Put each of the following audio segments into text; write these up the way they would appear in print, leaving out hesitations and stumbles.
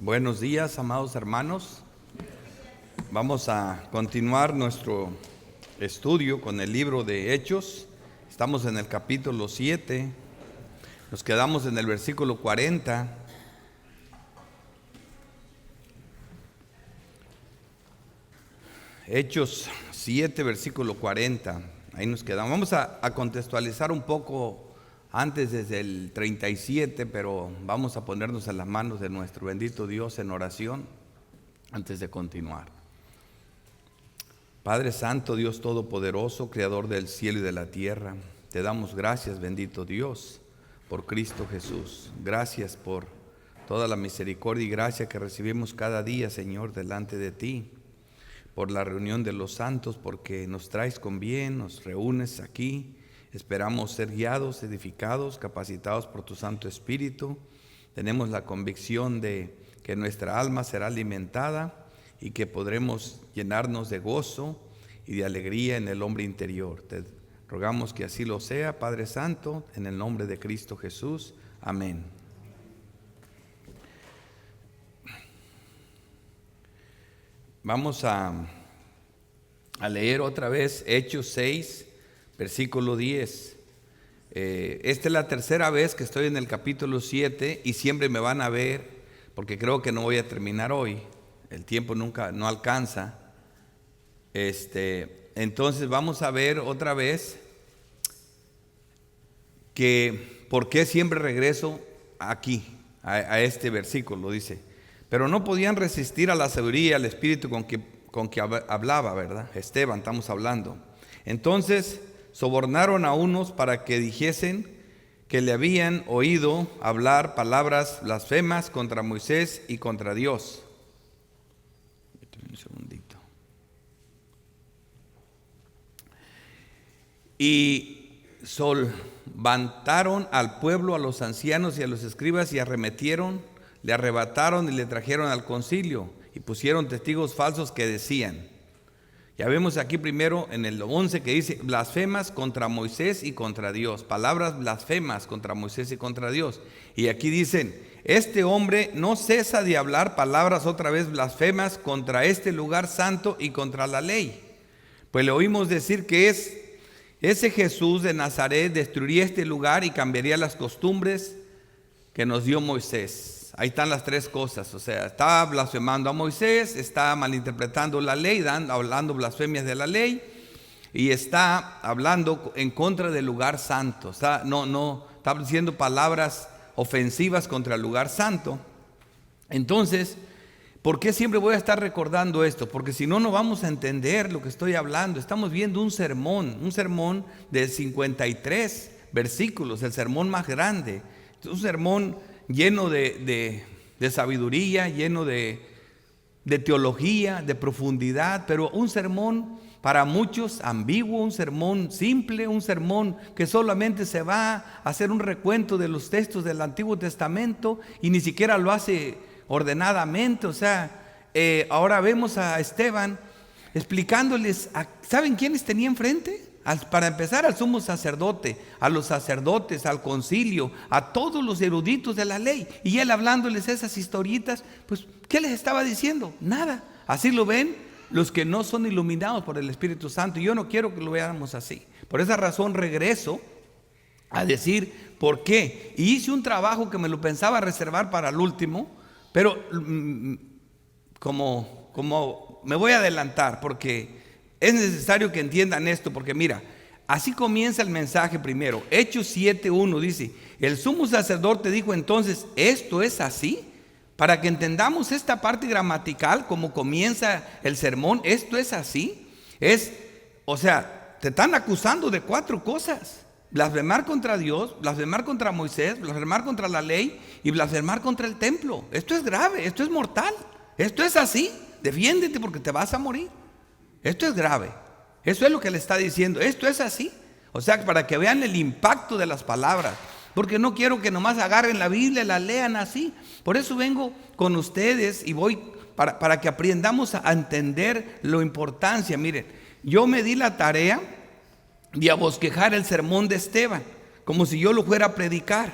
Buenos días, amados hermanos. Vamos a continuar nuestro estudio con el libro de Hechos. Estamos en el capítulo 7. Nos quedamos en el versículo 40. Hechos 7, versículo 40. Ahí nos quedamos. Vamos a contextualizar un poco antes desde el 37, pero vamos a ponernos en las manos de nuestro bendito Dios en oración antes de continuar. Padre Santo, Dios Todopoderoso, Creador del cielo y de la tierra, te damos gracias, bendito Dios, por Cristo Jesús. Gracias por toda la misericordia y gracia que recibimos cada día, Señor, delante de ti. Por la reunión de los santos, porque nos traes con bien, nos reúnes aquí. Esperamos ser guiados, edificados, capacitados por tu Santo Espíritu. Tenemos la convicción de que nuestra alma será alimentada y que podremos llenarnos de gozo y de alegría en el hombre interior. Te rogamos que así lo sea, Padre Santo, en el nombre de Cristo Jesús. Amén. Vamos a leer otra vez Hechos 6, versículo 10. Esta es la tercera vez que estoy en el capítulo 7 y siempre me van a ver porque creo que no voy a terminar hoy. El tiempo no alcanza. Entonces vamos a ver otra vez que por qué siempre regreso aquí a este versículo. Dice: pero no podían resistir a la sabiduría y al espíritu con que hablaba, ¿verdad? Esteban, estamos hablando. Entonces sobornaron a unos para que dijesen que le habían oído hablar palabras blasfemas contra Moisés y contra Dios. Un segundito. Y solvantaron al pueblo, a los ancianos y a los escribas, y arremetieron, le arrebataron y le trajeron al concilio, y pusieron testigos falsos que decían. Ya vemos aquí primero en el 11 que dice blasfemas contra Moisés y contra Dios. Palabras blasfemas contra Moisés y contra Dios. Y aquí dicen: este hombre no cesa de hablar palabras otra vez blasfemas contra este lugar santo y contra la ley. Pues le oímos decir que ese Jesús de Nazaret destruiría este lugar y cambiaría las costumbres que nos dio Moisés. Ahí están las tres cosas, o sea, está blasfemando a Moisés, está malinterpretando la ley, hablando blasfemias de la ley, y está hablando en contra del lugar santo. Está diciendo palabras ofensivas contra el lugar santo. Entonces, ¿por qué siempre voy a estar recordando esto? Porque si no, no vamos a entender lo que estoy hablando. Estamos viendo un sermón de 53 versículos, el sermón más grande. Un sermón lleno de sabiduría, lleno de teología, de profundidad, pero un sermón para muchos ambiguo, un sermón simple, un sermón que solamente se va a hacer un recuento de los textos del Antiguo Testamento y ni siquiera lo hace ordenadamente. O sea, ahora vemos a Esteban explicándoles, ¿saben quiénes tenía enfrente? Para empezar, al sumo sacerdote, a los sacerdotes, al concilio, a todos los eruditos de la ley. Y él hablándoles esas historietas, pues, ¿qué les estaba diciendo? Nada. Así lo ven los que no son iluminados por el Espíritu Santo. Y yo no quiero que lo veamos así. Por esa razón regreso a decir por qué. Y hice un trabajo que me lo pensaba reservar para el último, pero como me voy a adelantar porque es necesario que entiendan esto, porque mira, así comienza el mensaje primero. Hechos 7:1 dice: el sumo sacerdote dijo entonces, ¿esto es así? Para que entendamos esta parte gramatical, como comienza el sermón, ¿esto es así? O sea, te están acusando de 4 cosas: blasfemar contra Dios, blasfemar contra Moisés, blasfemar contra la ley y blasfemar contra el templo. Esto es grave, esto es mortal, esto es así. Defiéndete porque te vas a morir. Esto es grave. Eso es lo que le está diciendo. Esto es así. O sea, para que vean el impacto de las palabras. Porque no quiero que nomás agarren la Biblia y la lean así. Por eso vengo con ustedes y voy para que aprendamos a entender la importancia. Miren, yo me di la tarea de abosquejar el sermón de Esteban, como si yo lo fuera a predicar.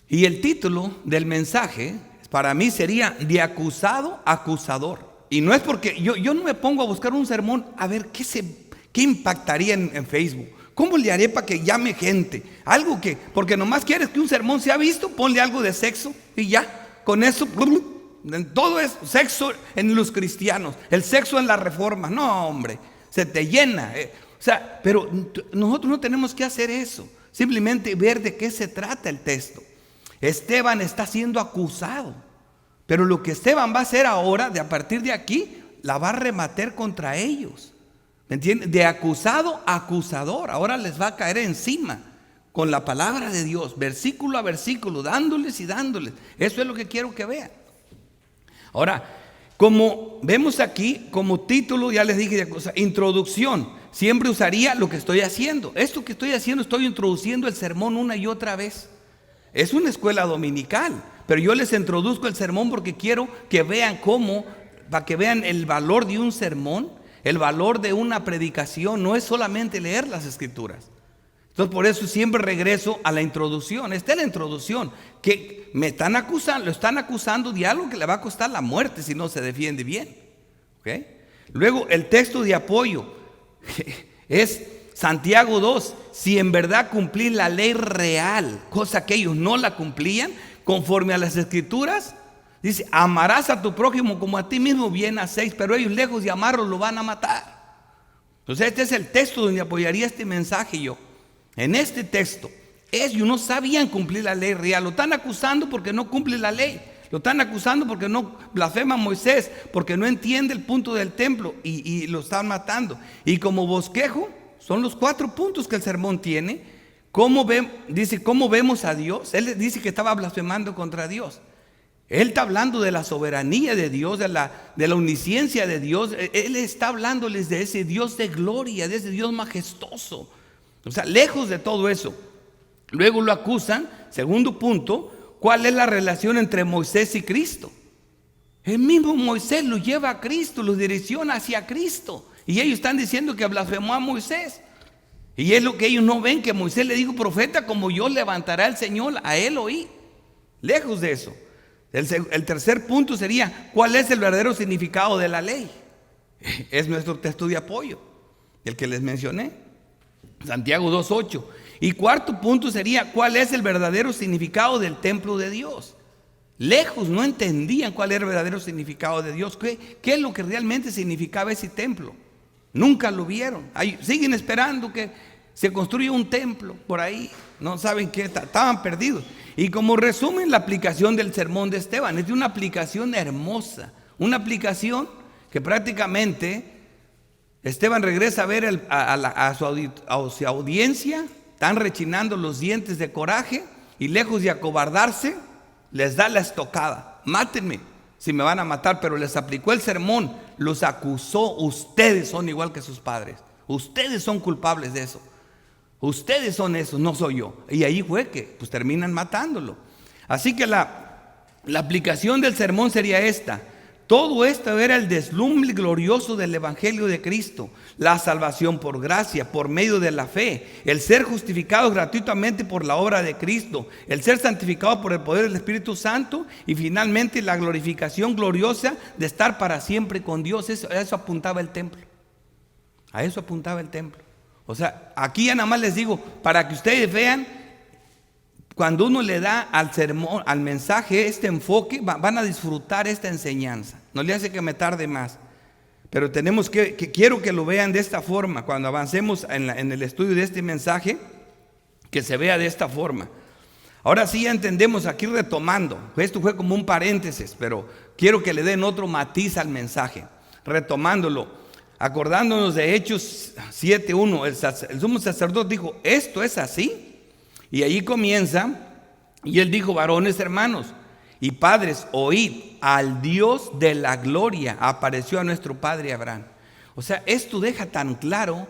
Y el título del mensaje, para mí sería de acusado a acusador. Y no es porque yo no me pongo a buscar un sermón a ver qué impactaría en Facebook. ¿Cómo le haré para que llame gente? Algo que, porque nomás quieres que un sermón sea visto, ponle algo de sexo y ya, con eso, todo es sexo en los cristianos, el sexo en la reforma. No, hombre, se te llena. O sea, pero nosotros no tenemos que hacer eso, simplemente ver de qué se trata el texto. Esteban está siendo acusado, pero lo que Esteban va a hacer ahora, a partir de aquí, la va a rematar contra ellos. ¿Me entienden? De acusado a acusador. Ahora les va a caer encima con la palabra de Dios, versículo a versículo, dándoles y dándoles. Eso es lo que quiero que vean. Ahora, como vemos aquí, como título, ya les dije, introducción, siempre usaría lo que estoy haciendo. Esto que estoy haciendo, estoy introduciendo el sermón una y otra vez. Es una escuela dominical, pero yo les introduzco el sermón porque quiero que vean cómo, para que vean el valor de un sermón. El valor de una predicación no es solamente leer las escrituras. Entonces por eso siempre regreso a la introducción. Esta es la introducción, que me están acusando, lo están acusando de algo que le va a costar la muerte si no se defiende bien. ¿Okay? Luego el texto de apoyo es Santiago 2. Si en verdad cumplir la ley real, cosa que ellos no la cumplían, conforme a las escrituras, dice, amarás a tu prójimo como a ti mismo, bien hacéis, pero ellos lejos de amarlo lo van a matar. Entonces este es el texto donde apoyaría este mensaje yo. En este texto, ellos no sabían cumplir la ley real, lo están acusando porque no cumple la ley, lo están acusando porque no blasfema a Moisés, porque no entiende el punto del templo y lo están matando. Y como bosquejo, son los 4 puntos que el sermón tiene. Dice, ¿cómo vemos a Dios? Él dice que estaba blasfemando contra Dios. Él está hablando de la soberanía de Dios, de la omnisciencia de Dios. Él está hablándoles de ese Dios de gloria, de ese Dios majestuoso. O sea, lejos de todo eso. Luego lo acusan, segundo punto, ¿cuál es la relación entre Moisés y Cristo? El mismo Moisés lo lleva a Cristo, lo direcciona hacia Cristo. Y ellos están diciendo que blasfemó a Moisés. Y es lo que ellos no ven, que Moisés le dijo, profeta, como yo levantará el Señor, a él oí. Lejos de eso. El tercer punto sería, ¿cuál es el verdadero significado de la ley? Es nuestro texto de apoyo, el que les mencioné, Santiago 2:8. Y cuarto punto sería, ¿cuál es el verdadero significado del templo de Dios? Lejos no entendían cuál era el verdadero significado de Dios. ¿Qué es lo que realmente significaba ese templo? Nunca lo vieron. Siguen esperando que se construya un templo por ahí. No saben qué, estaban perdidos. Y como resumen, la aplicación del sermón de Esteban es de una aplicación hermosa, una aplicación que prácticamente Esteban regresa a ver a su audiencia, están rechinando los dientes de coraje y lejos de acobardarse, les da la estocada. Mátenme si me van a matar, pero les aplicó el sermón, los acusó. Ustedes son igual que sus padres, ustedes son culpables de eso. Ustedes son esos, no soy yo. Y ahí fue que pues terminan matándolo. Así que la aplicación del sermón sería esta. Todo esto era el deslumbre glorioso del Evangelio de Cristo. La salvación por gracia, por medio de la fe. El ser justificado gratuitamente por la obra de Cristo. El ser santificado por el poder del Espíritu Santo. Y finalmente la glorificación gloriosa de estar para siempre con Dios. A eso apuntaba el templo. A eso apuntaba el templo. O sea, aquí ya nada más les digo, para que ustedes vean, cuando uno le da al sermón, al mensaje este enfoque, van a disfrutar esta enseñanza. No le hace que me tarde más. Pero tenemos quiero que lo vean de esta forma, cuando avancemos en el estudio de este mensaje, que se vea de esta forma. Ahora sí ya entendemos, aquí retomando, esto fue como un paréntesis, pero quiero que le den otro matiz al mensaje. Retomándolo. Acordándonos de Hechos 7:1, el sumo sacerdote dijo, esto es así. Y allí comienza, y él dijo, varones hermanos y padres, oíd, al Dios de la gloria apareció a nuestro padre Abraham. O sea, esto deja tan claro,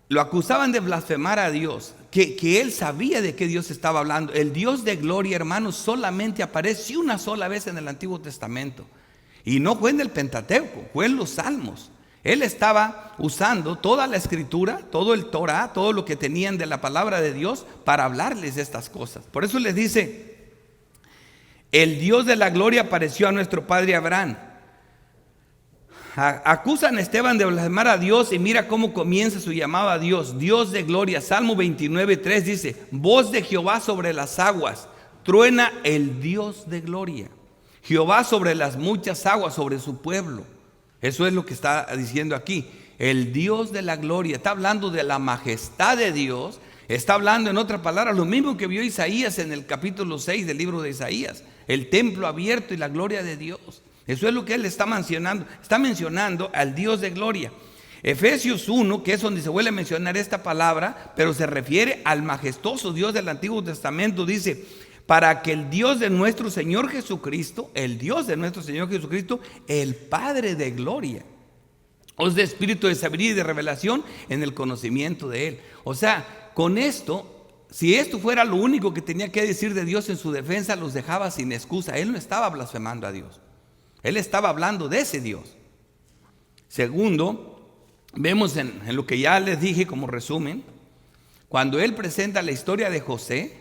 lo acusaban de blasfemar a Dios, que él sabía de qué Dios estaba hablando. El Dios de gloria, hermanos, solamente apareció una sola vez en el Antiguo Testamento. Y no fue en el Pentateuco, fue en los Salmos. Él estaba usando toda la escritura, todo el Torah, todo lo que tenían de la palabra de Dios para hablarles de estas cosas. Por eso les dice, El Dios de la gloria apareció a nuestro padre Abraham. Acusan a Esteban de blasfemar a Dios y mira cómo comienza su llamado a Dios. Dios de gloria. Salmo 29:3 dice: voz de Jehová sobre las aguas, truena el Dios de gloria. Jehová sobre las muchas aguas, sobre su pueblo. Eso es lo que está diciendo aquí. El Dios de la gloria. Está hablando de la majestad de Dios. Está hablando, en otras palabras, lo mismo que vio Isaías en el capítulo 6 del libro de Isaías. El templo abierto y la gloria de Dios. Eso es lo que él está mencionando. Está mencionando al Dios de gloria. Efesios 1, que es donde se vuelve a mencionar esta palabra, pero se refiere al majestuoso Dios del Antiguo Testamento. Dice: para que el Dios de nuestro Señor Jesucristo, el Dios de nuestro Señor Jesucristo, el Padre de gloria, os dé espíritu de sabiduría y de revelación en el conocimiento de Él. O sea, con esto, si esto fuera lo único que tenía que decir de Dios en su defensa, los dejaba sin excusa. Él no estaba blasfemando a Dios. Él estaba hablando de ese Dios. Segundo, vemos en lo que ya les dije como resumen, cuando él presenta la historia de José,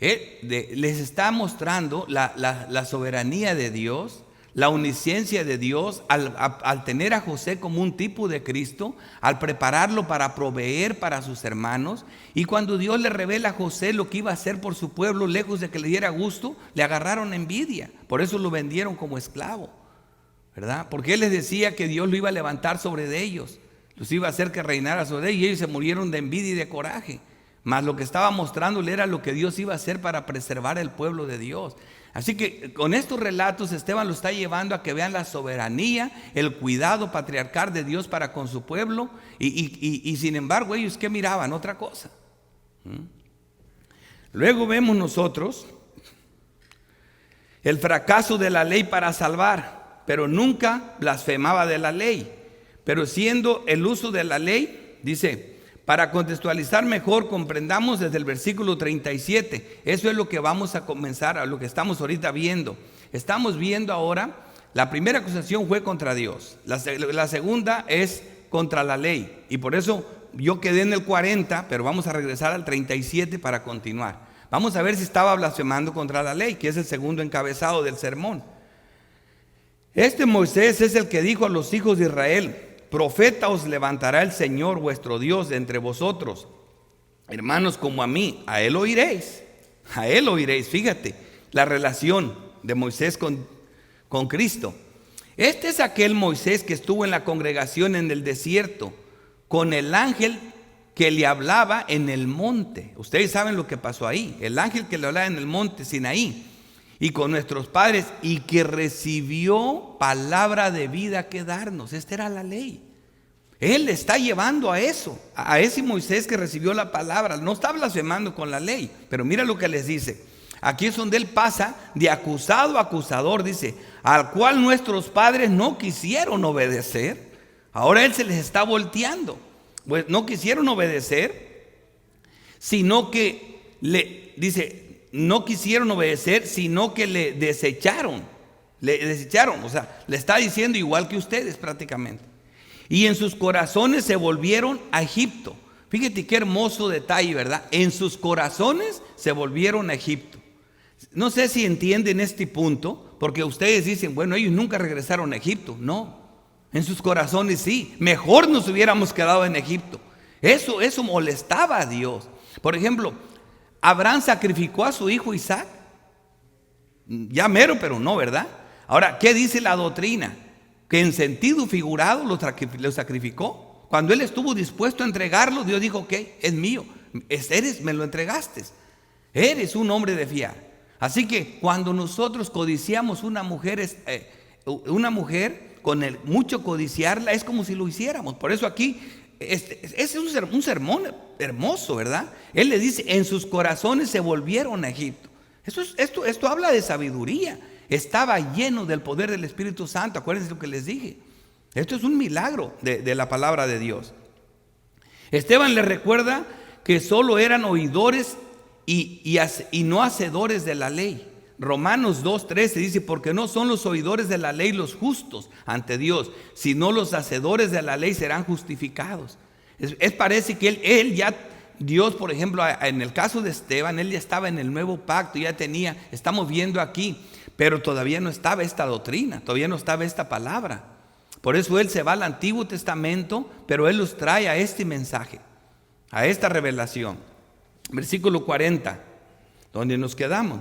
les está mostrando la soberanía de Dios, la omnisciencia de Dios, al tener a José como un tipo de Cristo, al prepararlo para proveer para sus hermanos. Y cuando Dios le revela a José lo que iba a hacer por su pueblo, lejos de que le diera gusto, le agarraron envidia. Por eso lo vendieron como esclavo, ¿verdad? Porque él les decía que Dios lo iba a levantar sobre de ellos, los iba a hacer que reinara sobre ellos, y ellos se murieron de envidia y de coraje. Mas lo que estaba mostrándole era lo que Dios iba a hacer para preservar el pueblo de Dios. Así que con estos relatos Esteban lo está llevando a que vean la soberanía, el cuidado patriarcal de Dios para con su pueblo. Y sin embargo ellos, ¿qué miraban? Otra cosa. Luego vemos nosotros el fracaso de la ley para salvar, pero nunca blasfemaba de la ley. Pero siendo el uso de la ley, dice, para contextualizar mejor, comprendamos desde el versículo 37. Eso es lo que vamos a comenzar, a lo que estamos ahorita viendo. Estamos viendo ahora, la primera acusación fue contra Dios. La segunda es contra la ley. Y por eso yo quedé en el 40, pero vamos a regresar al 37 para continuar. Vamos a ver si estaba blasfemando contra la ley, que es el segundo encabezado del sermón. Este Moisés es el que dijo a los hijos de Israel: profeta os levantará el Señor vuestro Dios de entre vosotros, hermanos, como a mí, a él oiréis. A él oiréis. Fíjate la relación de Moisés con Cristo. Este es aquel Moisés que estuvo en la congregación en el desierto con el ángel que le hablaba en el monte. Ustedes saben lo que pasó ahí. El ángel que le hablaba en el monte Sinaí, y con nuestros padres, y que recibió palabra de vida que darnos. Esta era la ley. Él le está llevando a eso, a ese Moisés que recibió la palabra. No está blasfemando con la ley, pero mira lo que les dice. Aquí es donde él pasa de acusado a acusador. Dice: al cual nuestros padres no quisieron obedecer. Ahora él se les está volteando. Pues no quisieron obedecer, sino que no quisieron obedecer, sino que le desecharon. O sea, le está diciendo igual que ustedes prácticamente. Y en sus corazones se volvieron a Egipto. Fíjate qué hermoso detalle, ¿verdad? En sus corazones se volvieron a Egipto. No sé si entienden este punto, porque ustedes dicen, bueno, ellos nunca regresaron a Egipto. No, en sus corazones sí. Mejor nos hubiéramos quedado en Egipto. Eso molestaba a Dios. Por ejemplo, Abraham sacrificó a su hijo Isaac. Ya mero, pero no, ¿verdad? Ahora, ¿qué dice la doctrina? Que en sentido figurado lo sacrificó. Cuando él estuvo dispuesto a entregarlo, Dios dijo: ok, es mío, me lo entregaste. Eres un hombre de fiar. Así que cuando nosotros codiciamos una mujer con el mucho codiciarla, es como si lo hiciéramos. Por eso aquí es un sermón hermoso, ¿verdad? Él le dice: en sus corazones se volvieron a Egipto. Esto habla de sabiduría. Estaba lleno del poder del Espíritu Santo. Acuérdense lo que les dije. Esto es un milagro de la palabra de Dios. Esteban les recuerda que solo eran oidores y no hacedores de la ley. Romanos 2:13 dice: porque no son los oidores de la ley los justos ante Dios, sino los hacedores de la ley serán justificados. Parece que él ya Dios, por ejemplo, en el caso de Esteban, él ya estaba en el nuevo pacto, ya tenía, estamos viendo aquí, pero todavía no estaba esta doctrina, todavía no estaba esta palabra. Por eso él se va al Antiguo Testamento, pero él los trae a este mensaje, a esta revelación. Versículo 40, donde nos quedamos.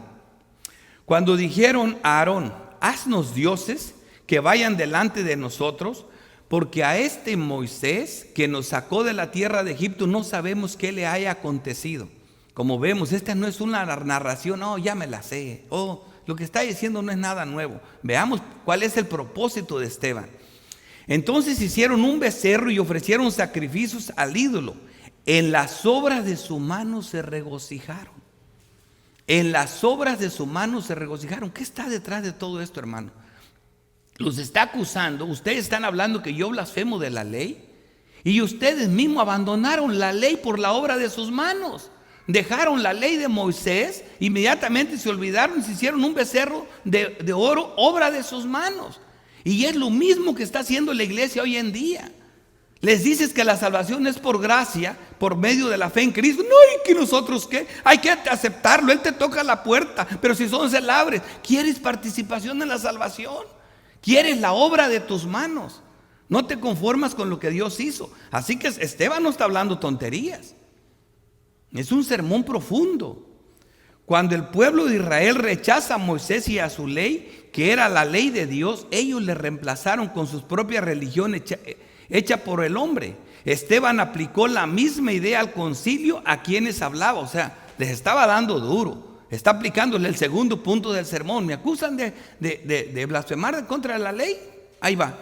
Cuando dijeron a Aarón, haznos dioses que vayan delante de nosotros, porque a este Moisés que nos sacó de la tierra de Egipto no sabemos qué le haya acontecido. Como vemos, esta no es una narración, ya me la sé, lo que está diciendo no es nada nuevo. Veamos cuál es el propósito de Esteban. Entonces hicieron un becerro y ofrecieron sacrificios al ídolo. En las obras de su mano se regocijaron. En las obras de su mano se regocijaron. ¿Qué está detrás de todo esto, hermano? Los está acusando. Ustedes están hablando que yo blasfemo de la ley. Y ustedes mismos abandonaron la ley por la obra de sus manos. Dejaron la ley de Moisés, inmediatamente se olvidaron, se hicieron un becerro de oro, obra de sus manos. Y es lo mismo que está haciendo la iglesia hoy en día. Les dices que la salvación es por gracia, por medio de la fe en Cristo. No, ¿y que nosotros qué? Hay que aceptarlo, Él te toca la puerta, pero si son se la abres. ¿Quieres participación en la salvación? ¿Quieres la obra de tus manos? No te conformas con lo que Dios hizo. Así que Esteban no está hablando tonterías. Es un sermón profundo. Cuando el pueblo de Israel rechaza a Moisés y a su ley, que era la ley de Dios, ellos le reemplazaron con sus propias religiones hecha por el hombre. Esteban aplicó la misma idea al concilio a quienes hablaba, o sea, les estaba dando duro. Está aplicándole el segundo punto del sermón. Me acusan de blasfemar contra la ley. Ahí va.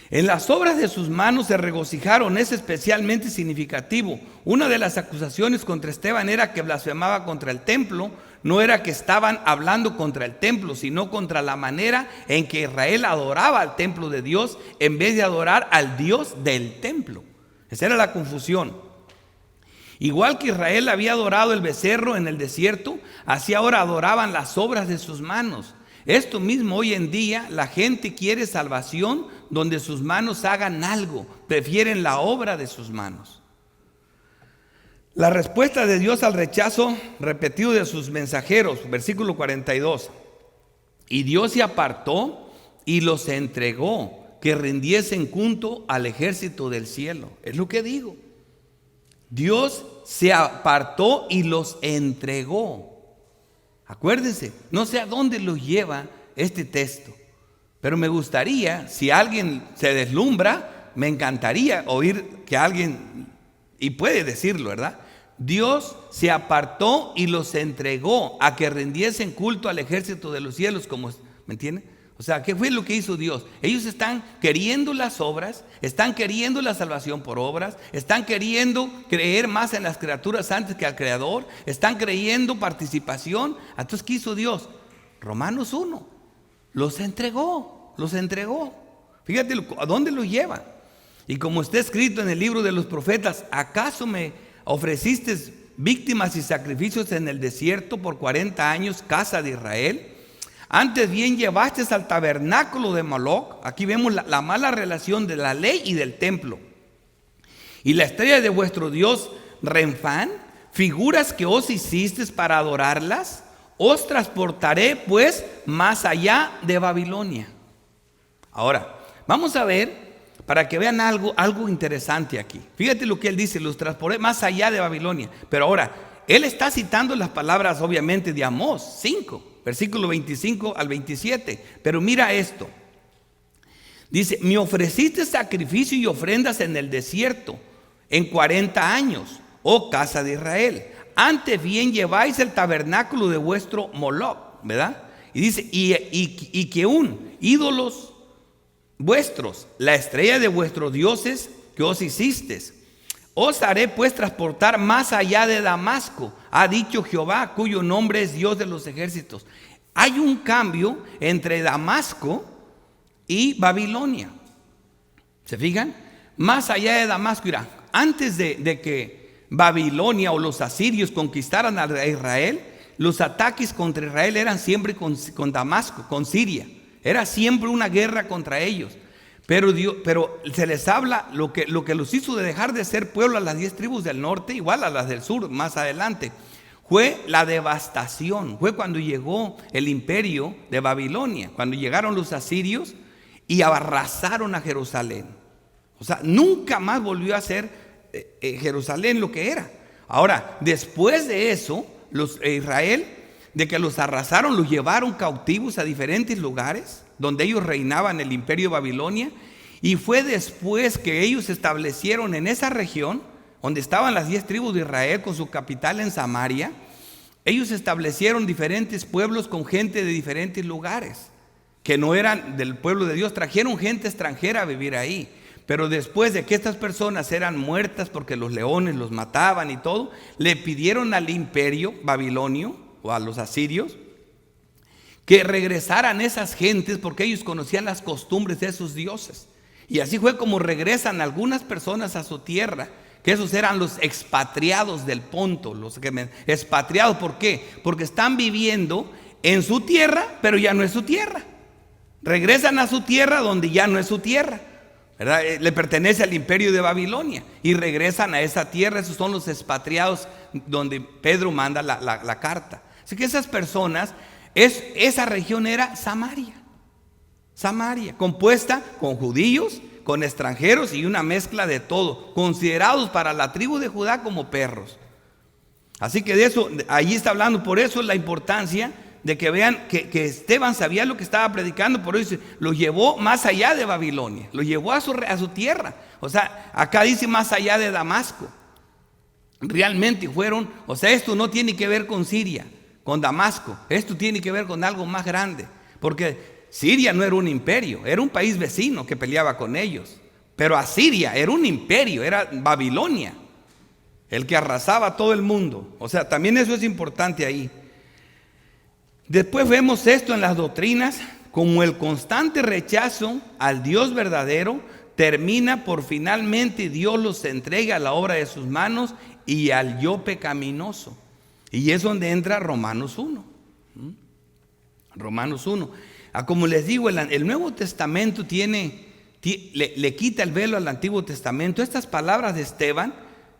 En las obras de sus manos se regocijaron, es especialmente significativo. Una de las acusaciones contra Esteban era que blasfemaba contra el templo. No era que estaban hablando contra el templo, sino contra la manera en que Israel adoraba al templo de Dios en vez de adorar al Dios del templo. Esa era la confusión. Igual que Israel había adorado el becerro en el desierto, así ahora adoraban las obras de sus manos. Esto mismo hoy en día, la gente quiere salvación donde sus manos hagan algo, prefieren la obra de sus manos. La respuesta de Dios al rechazo repetido de sus mensajeros, versículo 42. Y Dios se apartó y los entregó, que rindiesen culto al ejército del cielo. Es lo que digo. Dios se apartó y los entregó. Acuérdense, no sé a dónde los lleva este texto, pero me gustaría, si alguien se deslumbra, me encantaría oír que alguien, y puede decirlo, ¿verdad? Dios se apartó y los entregó a que rindiesen culto al ejército de los cielos, como, ¿me entiende? O sea, ¿qué fue lo que hizo Dios? Ellos están queriendo las obras, están queriendo la salvación por obras, están queriendo creer más en las criaturas antes que al Creador, están creyendo participación. Entonces, ¿qué hizo Dios? Romanos 1, los entregó. Fíjate a dónde los lleva. Y como está escrito en el libro de los profetas, ¿acaso me ofreciste víctimas y sacrificios en el desierto por 40 años, casa de Israel? Antes bien llevaste al tabernáculo de Moloc. Aquí vemos la mala relación de la ley y del templo. Y la estrella de vuestro Dios Renfán, figuras que os hiciste para adorarlas, os transportaré pues más allá de Babilonia. Ahora, vamos a ver, para que vean algo interesante aquí. Fíjate lo que él dice, los transportaré más allá de Babilonia. Pero ahora, él está citando las palabras obviamente de Amós 5. Versículo 25 al 27. Pero mira esto. Dice, me ofreciste sacrificio y ofrendas en el desierto en 40 años, oh casa de Israel. Antes bien lleváis el tabernáculo de vuestro Moloc, ¿verdad? Y dice, y que un ídolos vuestros, la estrella de vuestros dioses que os hicisteis. Os haré pues transportar más allá de Damasco, ha dicho Jehová, cuyo nombre es Dios de los ejércitos. Hay un cambio entre Damasco y Babilonia. ¿Se fijan? Más allá de Damasco, Irán. Antes de que Babilonia o los asirios conquistaran a Israel, los ataques contra Israel eran siempre con Damasco, con Siria. Era siempre una guerra contra ellos. Pero se les habla lo que los hizo de dejar de ser pueblo a las 10 tribus del norte, igual a las del sur más adelante. Fue la devastación, fue cuando llegó el imperio de Babilonia, cuando llegaron los asirios y arrasaron a Jerusalén. O sea, nunca más volvió a ser Jerusalén lo que era. Ahora, después de eso, Israel, de que los arrasaron, los llevaron cautivos a diferentes lugares donde ellos reinaban el imperio de Babilonia, y fue después que ellos se establecieron en esa región donde estaban las 10 tribus de Israel con su capital en Samaria. Ellos establecieron diferentes pueblos con gente de diferentes lugares que no eran del pueblo de Dios, trajeron gente extranjera a vivir ahí. Pero después de que estas personas eran muertas porque los leones los mataban y todo, le pidieron al imperio babilonio o a los asirios que regresaran esas gentes porque ellos conocían las costumbres de esos dioses. Y así fue como regresan algunas personas a su tierra, que esos eran los expatriados del Ponto. Expatriados, ¿por qué? Porque están viviendo en su tierra, pero ya no es su tierra. Regresan a su tierra donde ya no es su tierra, ¿verdad? Le pertenece al imperio de Babilonia y regresan a esa tierra. Esos son los expatriados donde Pedro manda la carta. Así que esas personas, esa región era Samaria, compuesta con judíos, con extranjeros y una mezcla de todo, considerados para la tribu de Judá como perros. Así que de eso, allí está hablando. Por eso la importancia de que vean que Esteban sabía lo que estaba predicando. Por eso lo llevó más allá de Babilonia, lo llevó a su tierra. O sea, acá dice más allá de Damasco. Realmente fueron, o sea, esto no tiene que ver con Siria, con Damasco. Esto tiene que ver con algo más grande, porque Siria no era un imperio, era un país vecino que peleaba con ellos. Pero Asiria era un imperio, era Babilonia, el que arrasaba a todo el mundo. O sea, también eso es importante ahí. Después vemos esto en las doctrinas, como el constante rechazo al Dios verdadero termina por finalmente Dios los entrega a la obra de sus manos y al yo pecaminoso. Y es donde entra Romanos 1. Romanos 1. Como les digo, el Nuevo Testamento le quita el velo al Antiguo Testamento. Estas palabras de Esteban,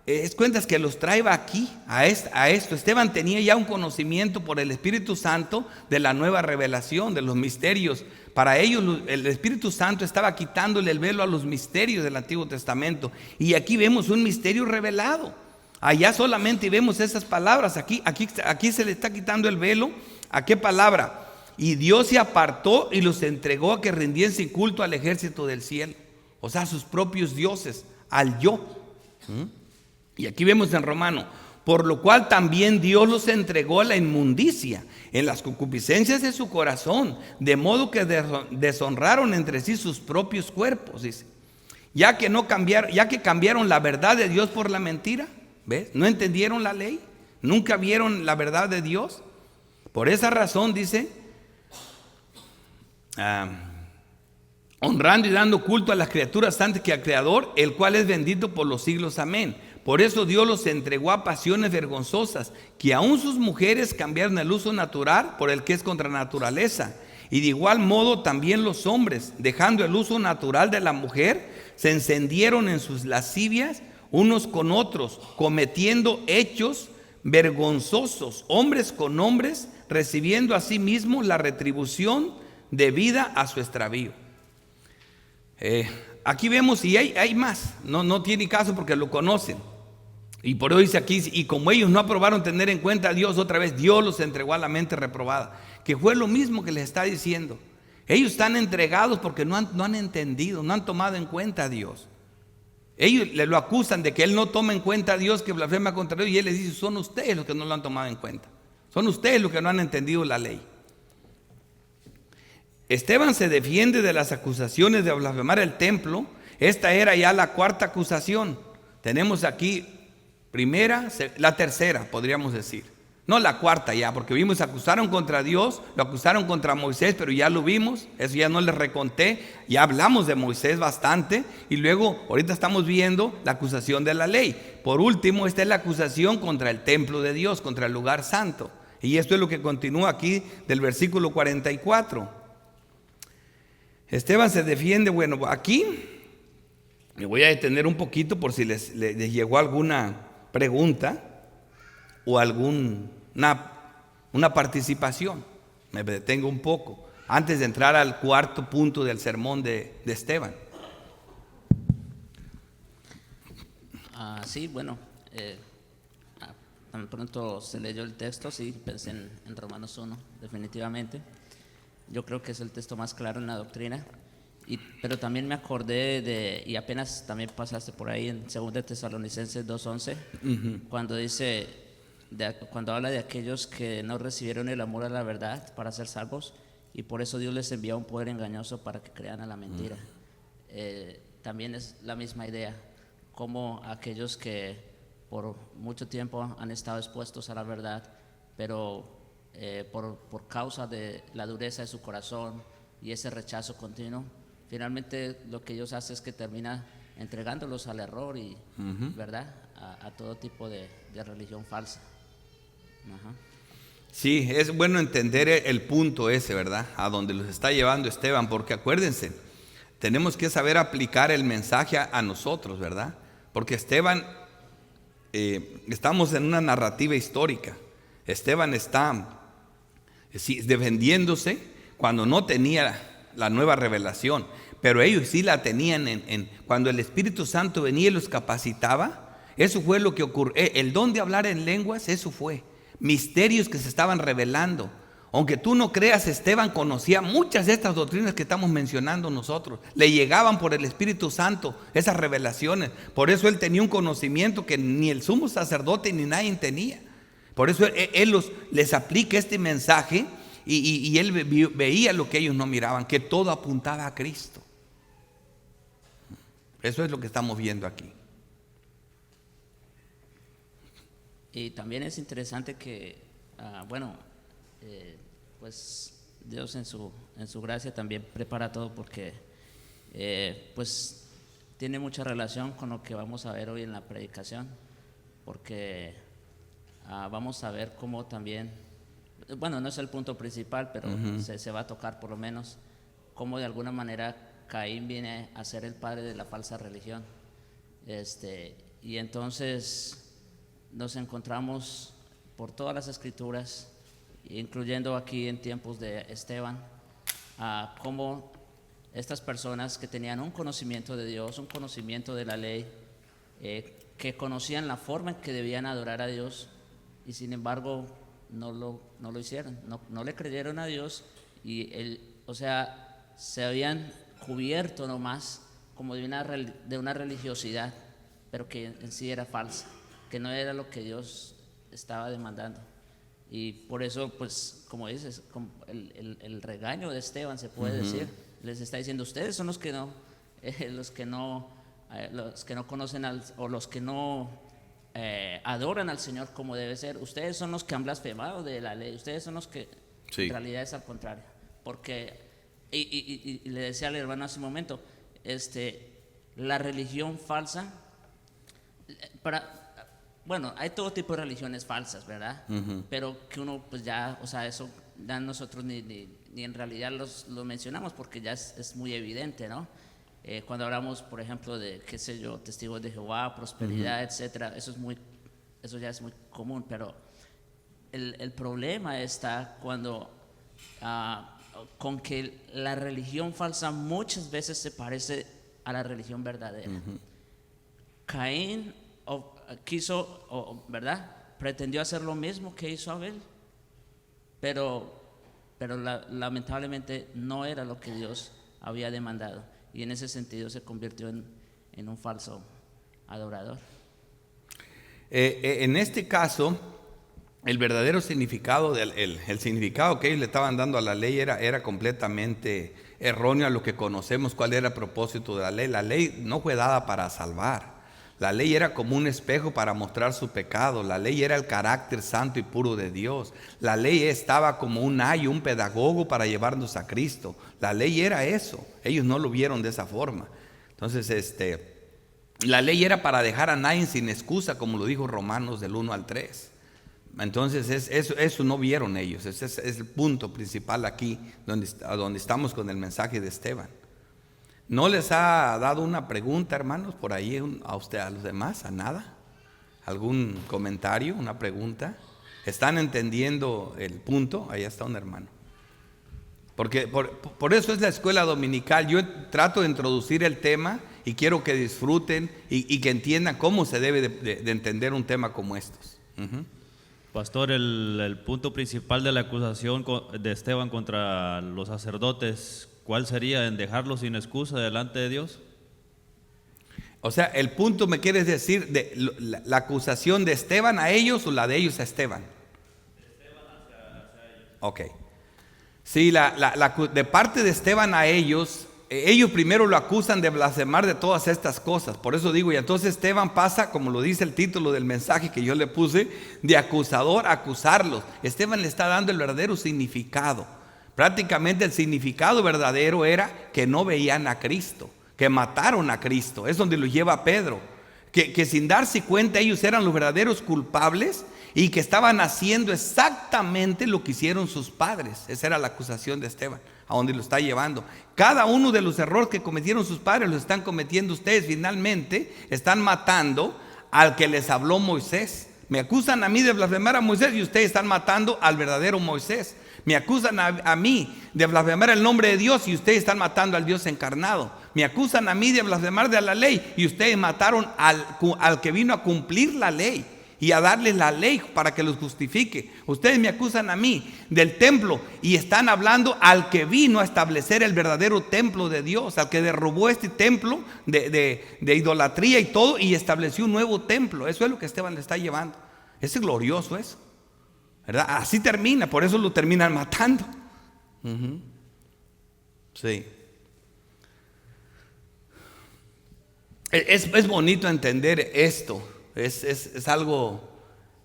es cuentas que los trae aquí a esto. Esteban tenía ya un conocimiento por el Espíritu Santo de la nueva revelación, de los misterios. Para ellos el Espíritu Santo estaba quitándole el velo a los misterios del Antiguo Testamento. Y aquí vemos un misterio revelado. Allá solamente vemos esas palabras. Aquí se le está quitando el velo. ¿A qué palabra? Y Dios se apartó y los entregó a que rindiesen culto al ejército del cielo. O sea, a sus propios dioses, al yo. Y aquí vemos en Romano, por lo cual también Dios los entregó a la inmundicia en las concupiscencias de su corazón, de modo que deshonraron entre sí sus propios cuerpos, dice. Ya que cambiaron la verdad de Dios por la mentira, ¿ves? No entendieron la ley, nunca vieron la verdad de Dios. Por esa razón, dice, honrando y dando culto a las criaturas antes que al Creador, el cual es bendito por los siglos. Amén. Por eso Dios los entregó a pasiones vergonzosas, que aún sus mujeres cambiaron el uso natural por el que es contra naturaleza. Y de igual modo también los hombres, dejando el uso natural de la mujer, se encendieron en sus lascivias unos con otros, cometiendo hechos vergonzosos, hombres con hombres, recibiendo a sí mismos la retribución debida a su extravío. Aquí vemos, y hay más, no tiene caso porque lo conocen. Y por eso dice aquí, y como ellos no aprobaron tener en cuenta a Dios, otra vez Dios los entregó a la mente reprobada, que fue lo mismo que les está diciendo. Ellos están entregados porque no han entendido, no han tomado en cuenta a Dios. Ellos le lo acusan de que él no toma en cuenta a Dios, que blasfema contra Dios, y él les dice, son ustedes los que no lo han tomado en cuenta, son ustedes los que no han entendido la ley. Esteban se defiende de las acusaciones de blasfemar el templo. Esta era ya la cuarta acusación. Tenemos aquí la tercera, podríamos decir. No la cuarta ya, porque vimos, acusaron contra Dios, lo acusaron contra Moisés, pero ya lo vimos, eso ya no les reconté, ya hablamos de Moisés bastante, y luego ahorita estamos viendo la acusación de la ley. Por último, esta es la acusación contra el templo de Dios, contra el lugar santo. Y esto es lo que continúa aquí del versículo 44. Esteban se defiende. Bueno, aquí me voy a detener un poquito por si les llegó alguna pregunta o una participación. Me detengo un poco antes de entrar al cuarto punto del sermón de Esteban. Sí, bueno, tan pronto se leyó el texto, sí, pensé en Romanos 1, definitivamente. Yo creo que es el texto más claro en la doctrina. Pero también me acordé y apenas también pasaste por ahí en 2 Tesalonicenses 2:11, cuando dice, cuando habla de aquellos que no recibieron el amor a la verdad para ser salvos, y por eso Dios les envía un poder engañoso para que crean a la mentira. También es la misma idea, como aquellos que por mucho tiempo han estado expuestos a la verdad, pero por causa de la dureza de su corazón y ese rechazo continuo, finalmente lo que ellos hacen es que termina entregándolos al error y, ¿verdad?, a todo tipo de religión falsa. Ajá. Sí, es bueno entender el punto ese, ¿verdad?, a donde los está llevando Esteban, porque acuérdense, tenemos que saber aplicar el mensaje a nosotros, ¿verdad? Porque Esteban, estamos en una narrativa histórica. Esteban está defendiéndose cuando no tenía la nueva revelación, pero ellos sí la tenían cuando el Espíritu Santo venía y los capacitaba. Eso fue lo que ocurrió. El don de hablar en lenguas, eso fue misterios que se estaban revelando. Aunque tú no creas, Esteban conocía muchas de estas doctrinas que estamos mencionando nosotros. Le llegaban por el Espíritu Santo esas revelaciones. Por eso él tenía un conocimiento que ni el sumo sacerdote ni nadie tenía. Por eso él les aplica este mensaje y él veía lo que ellos no miraban, que todo apuntaba a Cristo. Eso es lo que estamos viendo aquí. Y también es interesante que, pues Dios en su gracia también prepara todo, porque pues tiene mucha relación con lo que vamos a ver hoy en la predicación, porque vamos a ver cómo también, bueno, no es el punto principal, pero se va a tocar por lo menos cómo de alguna manera Caín viene a ser el padre de la falsa religión. Y entonces nos encontramos por todas las escrituras, incluyendo aquí en tiempos de Esteban, cómo estas personas que tenían un conocimiento de Dios, un conocimiento de la ley, que conocían la forma en que debían adorar a Dios, y sin embargo no lo hicieron, no le creyeron a Dios, y se habían cubierto nomás como de una religiosidad, pero que en sí era falsa, que no era lo que Dios estaba demandando. Y por eso, pues, como dices, el regaño de Esteban, se puede decir, les está diciendo: ustedes son los que no conocen o los que no adoran al Señor como debe ser. Ustedes son los que han blasfemado de la ley. Ustedes son los que, sí, en realidad es al contrario. Porque, y le decía al hermano hace un momento, la religión falsa, bueno, hay todo tipo de religiones falsas, ¿verdad? Pero que uno, pues ya, eso ya nosotros ni en realidad lo mencionamos, porque ya es muy evidente, ¿no? Cuando hablamos, por ejemplo, de, qué sé yo, testigos de Jehová, prosperidad, etcétera, eso ya es muy común, pero el problema está cuando con que la religión falsa muchas veces se parece a la religión verdadera. Caín ¿verdad?, pretendió hacer lo mismo que hizo Abel, pero lamentablemente no era lo que Dios había demandado, y en ese sentido se convirtió en un falso adorador. En este caso, el verdadero significado, el significado que ellos le estaban dando a la ley era completamente erróneo a lo que conocemos cuál era el propósito de la ley. La ley no fue dada para salvar. La ley era como un espejo para mostrar su pecado. La ley era el carácter santo y puro de Dios. La ley estaba como un ayo, un pedagogo para llevarnos a Cristo. La ley era eso. Ellos no lo vieron de esa forma. Entonces, la ley era para dejar a nadie sin excusa, como lo dijo Romanos del 1 al 3. Entonces eso no vieron ellos. Ese es el punto principal aquí donde estamos con el mensaje de Esteban. ¿No les ha dado una pregunta, hermanos, por ahí a usted, a los demás? ¿A nada? ¿Algún comentario, una pregunta? ¿Están entendiendo el punto? Ahí está un hermano. Porque por eso es la escuela dominical. Yo trato de introducir el tema y quiero que disfruten y que entiendan cómo se debe de entender un tema como estos. Pastor, el punto principal de la acusación de Esteban contra los sacerdotes, ¿cuál sería? ¿En dejarlos sin excusa delante de Dios? O sea, el punto, ¿me quieres decir de la acusación de Esteban a ellos o la de ellos a Esteban? Esteban hacia ellos. Ok. Sí, de parte de Esteban a ellos primero lo acusan de blasfemar de todas estas cosas. Por eso digo, y entonces Esteban pasa, como lo dice el título del mensaje que yo le puse, de acusador a acusarlos. Esteban le está dando el verdadero significado. Prácticamente el significado verdadero era que no veían a Cristo, que mataron a Cristo. Es donde lo lleva Pedro. Que sin darse cuenta ellos eran los verdaderos culpables y que estaban haciendo exactamente lo que hicieron sus padres. Esa era la acusación de Esteban, a donde lo está llevando. Cada uno de los errores que cometieron sus padres los están cometiendo ustedes. Finalmente están matando al que les habló Moisés. Me acusan a mí de blasfemar a Moisés y ustedes están matando al verdadero Moisés. Me acusan a mí de blasfemar el nombre de Dios y ustedes están matando al Dios encarnado. Me acusan a mí de blasfemar de la ley y ustedes mataron al que vino a cumplir la ley y a darles la ley para que los justifique. Ustedes me acusan a mí del templo y están hablando al que vino a establecer el verdadero templo de Dios, al que derrubó este templo de idolatría y todo y estableció un nuevo templo. Eso es lo que Esteban le está llevando. Es glorioso eso, ¿verdad? Así termina, por eso lo terminan matando. Sí. Es bonito entender esto. Es algo,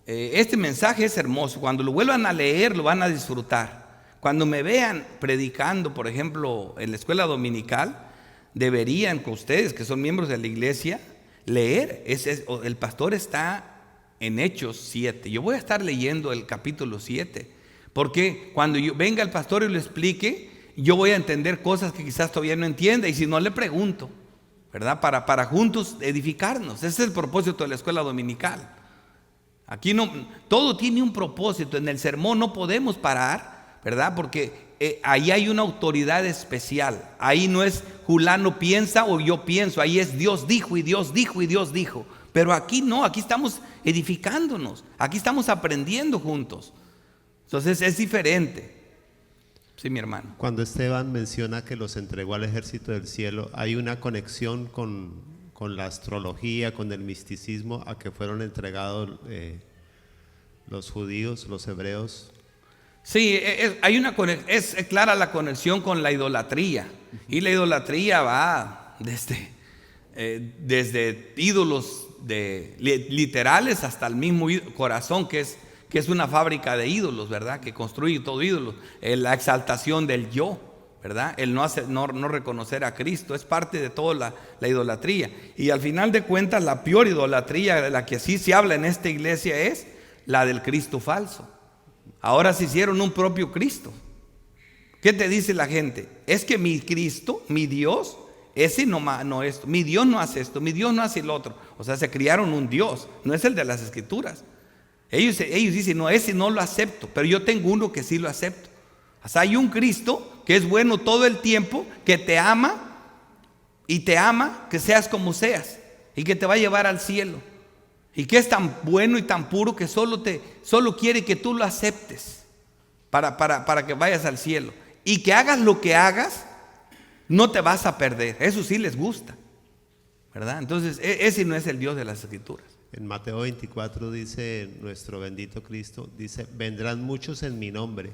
este mensaje es hermoso. Cuando lo vuelvan a leer lo van a disfrutar. Cuando me vean predicando, por ejemplo, en la escuela dominical, deberían, con ustedes que son miembros de la iglesia, leer. El pastor está en Hechos 7. Yo voy a estar leyendo el capítulo 7, porque cuando venga el pastor y lo explique, yo voy a entender cosas que quizás todavía no entienda, y si no, le pregunto, ¿verdad? Para juntos edificarnos. Ese es el propósito de la escuela dominical. Aquí no, todo tiene un propósito. En el sermón no podemos parar, ¿verdad? Porque ahí hay una autoridad especial. Ahí no es Julano piensa o yo pienso. Ahí es Dios dijo y Dios dijo y Dios dijo. Pero aquí no, aquí estamos edificándonos. Aquí estamos aprendiendo juntos. Entonces es diferente. Sí, mi hermano. Cuando Esteban menciona que los entregó al ejército del cielo, ¿hay una conexión con la astrología, con el misticismo a que fueron entregados los judíos, los hebreos? Sí, es clara la conexión con la idolatría. Y la idolatría va desde ídolos literales hasta el mismo corazón, que es una fábrica de ídolos, ¿verdad? Que construye todo ídolo. La exaltación del yo, ¿verdad? El no reconocer a Cristo es parte de toda la idolatría. Y al final de cuentas, la peor idolatría de la que sí se habla en esta iglesia es la del Cristo falso. Ahora se hicieron un propio Cristo. ¿Qué te dice la gente? Es que mi Cristo, mi Dios, ese no esto, mi Dios no hace esto, mi Dios no hace el otro. O sea, se criaron un Dios, no es el de las Escrituras. Ellos dicen, no, ese no lo acepto, pero yo tengo uno que sí lo acepto. O sea, hay un Cristo que es bueno todo el tiempo, que te ama y te ama que seas como seas y que te va a llevar al cielo. Y que es tan bueno y tan puro que solo quiere que tú lo aceptes para que vayas al cielo. Y que hagas lo que hagas, no te vas a perder. Eso sí les gusta, ¿verdad? Entonces, ese no es el Dios de las Escrituras. En Mateo 24 dice nuestro bendito Cristo, dice, vendrán muchos en mi nombre,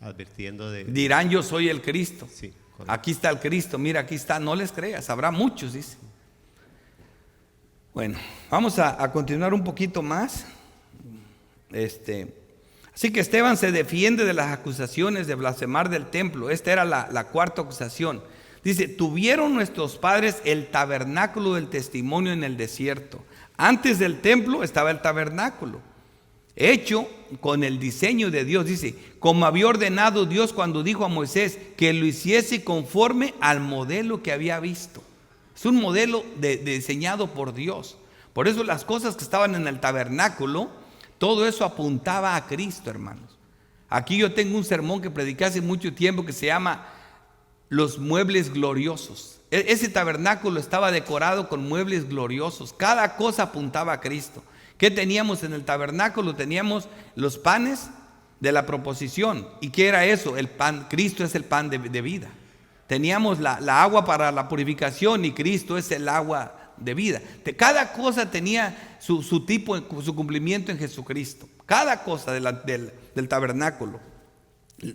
advirtiendo de... Dirán, yo soy el Cristo. Sí, correcto. Aquí está el Cristo, mira, aquí está, no les creas, habrá muchos, dice. Bueno, vamos a continuar un poquito más. Así que Esteban se defiende de las acusaciones de blasfemar del templo. Esta era la cuarta acusación. Dice, tuvieron nuestros padres el tabernáculo del testimonio en el desierto. Antes del templo estaba el tabernáculo. hecho con el diseño de Dios. Dice, como había ordenado Dios cuando dijo a Moisés que lo hiciese conforme al modelo que había visto. Es un modelo diseñado por Dios. Por eso las cosas que estaban en el tabernáculo, todo eso apuntaba a Cristo, hermanos. Aquí yo tengo un sermón que prediqué hace mucho tiempo que se llama Los muebles gloriosos. Ese tabernáculo estaba decorado con muebles gloriosos. Cada cosa apuntaba a Cristo. ¿Qué teníamos en el tabernáculo? Teníamos los panes de la proposición. ¿Y qué era eso? El pan. Cristo es el pan de vida. Teníamos la agua para la purificación y Cristo es el agua de vida. Cada cosa tenía su tipo, su cumplimiento en Jesucristo. Cada cosa del tabernáculo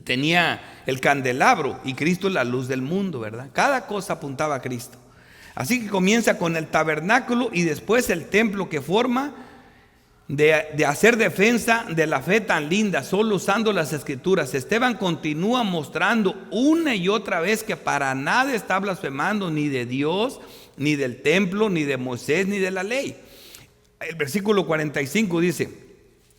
tenía el candelabro y Cristo es la luz del mundo, ¿verdad? Cada cosa apuntaba a Cristo. Así que comienza con el tabernáculo y después el templo que forma de hacer defensa de la fe tan linda, solo usando las escrituras. Esteban continúa mostrando una y otra vez que para nada está blasfemando ni de Dios, ni del templo, ni de Moisés, ni de la ley. El versículo 45 dice,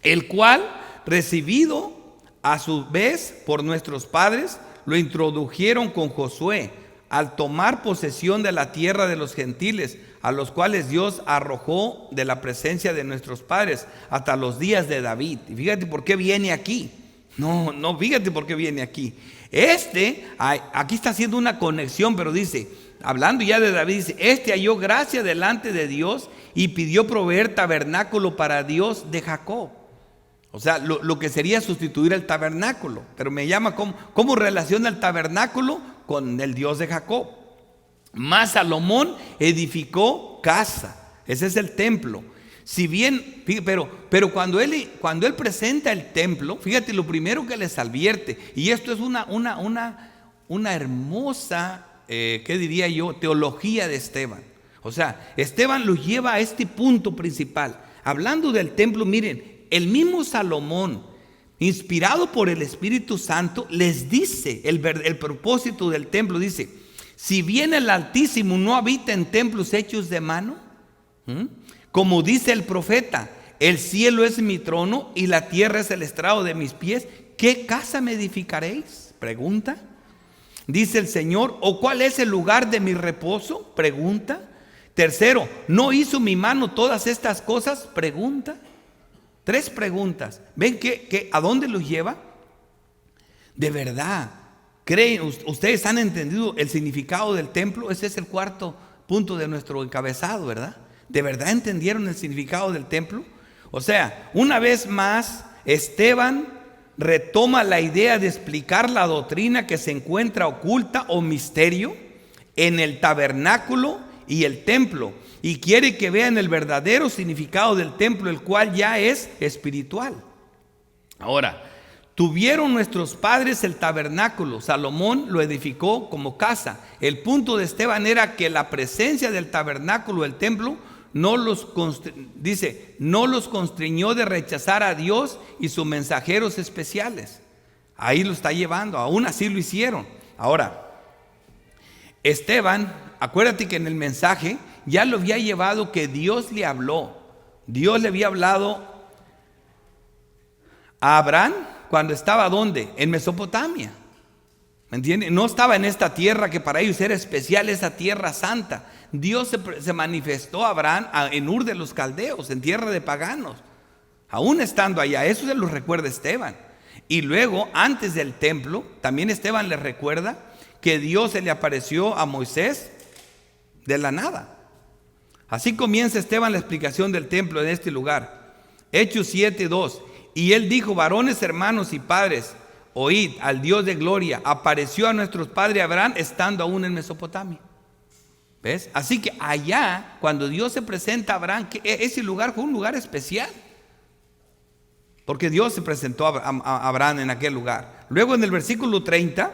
el cual recibido a su vez por nuestros padres, lo introdujeron con Josué al tomar posesión de la tierra de los gentiles, a los cuales Dios arrojó de la presencia de nuestros padres hasta los días de David. Y fíjate por qué viene aquí. No, fíjate por qué viene aquí. Aquí está haciendo una conexión, pero dice, hablando ya de David, dice, halló gracia delante de Dios y pidió proveer tabernáculo para Dios de Jacob. O sea, lo que sería sustituir el tabernáculo. Pero me llama cómo relaciona el tabernáculo con el Dios de Jacob. Mas Salomón edificó casa. Ese es el templo. Si bien, pero cuando él presenta el templo, fíjate lo primero que les advierte. Y esto es una hermosa, ¿qué diría yo? Teología de Esteban. O sea, Esteban lo lleva a este punto principal. Hablando del templo, miren, el mismo Salomón, inspirado por el Espíritu Santo, les dice el propósito del templo. Dice, si bien el Altísimo no habita en templos hechos de mano, como dice el profeta, el cielo es mi trono y la tierra es el estrado de mis pies, ¿qué casa me edificaréis? Pregunta. Dice el Señor, ¿o cuál es el lugar de mi reposo? Pregunta. Tercero, ¿no hizo mi mano todas estas cosas? Pregunta. 3 preguntas. ¿Ven a dónde los lleva? De verdad, ¿creen? Ustedes han entendido el significado del templo. Ese es el 4º punto de nuestro encabezado, ¿verdad? ¿De verdad entendieron el significado del templo? O sea, una vez más, Esteban retoma la idea de explicar la doctrina que se encuentra oculta o misterio en el tabernáculo y el templo, y quiere que vean el verdadero significado del templo, el cual ya es espiritual. Ahora, tuvieron nuestros padres el tabernáculo, Salomón lo edificó como casa. El punto de Esteban era que la presencia del tabernáculo, el templo, no los constriñó de rechazar a Dios y sus mensajeros especiales. Ahí lo está llevando, aún así lo hicieron. Ahora, Esteban, acuérdate que en el mensaje ya lo había llevado que Dios le habló. Dios le había hablado a Abraham cuando estaba ¿dónde? En Mesopotamia. ¿Me entiendes? No estaba en esta tierra que para ellos era especial, esa tierra santa. Dios se manifestó a Abraham en Ur de los Caldeos, en tierra de paganos. Aún estando allá, eso se lo recuerda Esteban. Y luego, antes del templo, también Esteban le recuerda que Dios se le apareció a Moisés de la nada. Así comienza Esteban la explicación del templo en este lugar. Hechos 7:2. Y él dijo, varones, hermanos y padres, oíd al Dios de gloria, apareció a nuestros padres Abraham estando aún en Mesopotamia. ¿Ves? Así que allá, cuando Dios se presenta a Abraham, ese lugar fue un lugar especial. Porque Dios se presentó a Abraham en aquel lugar. Luego en el versículo 30,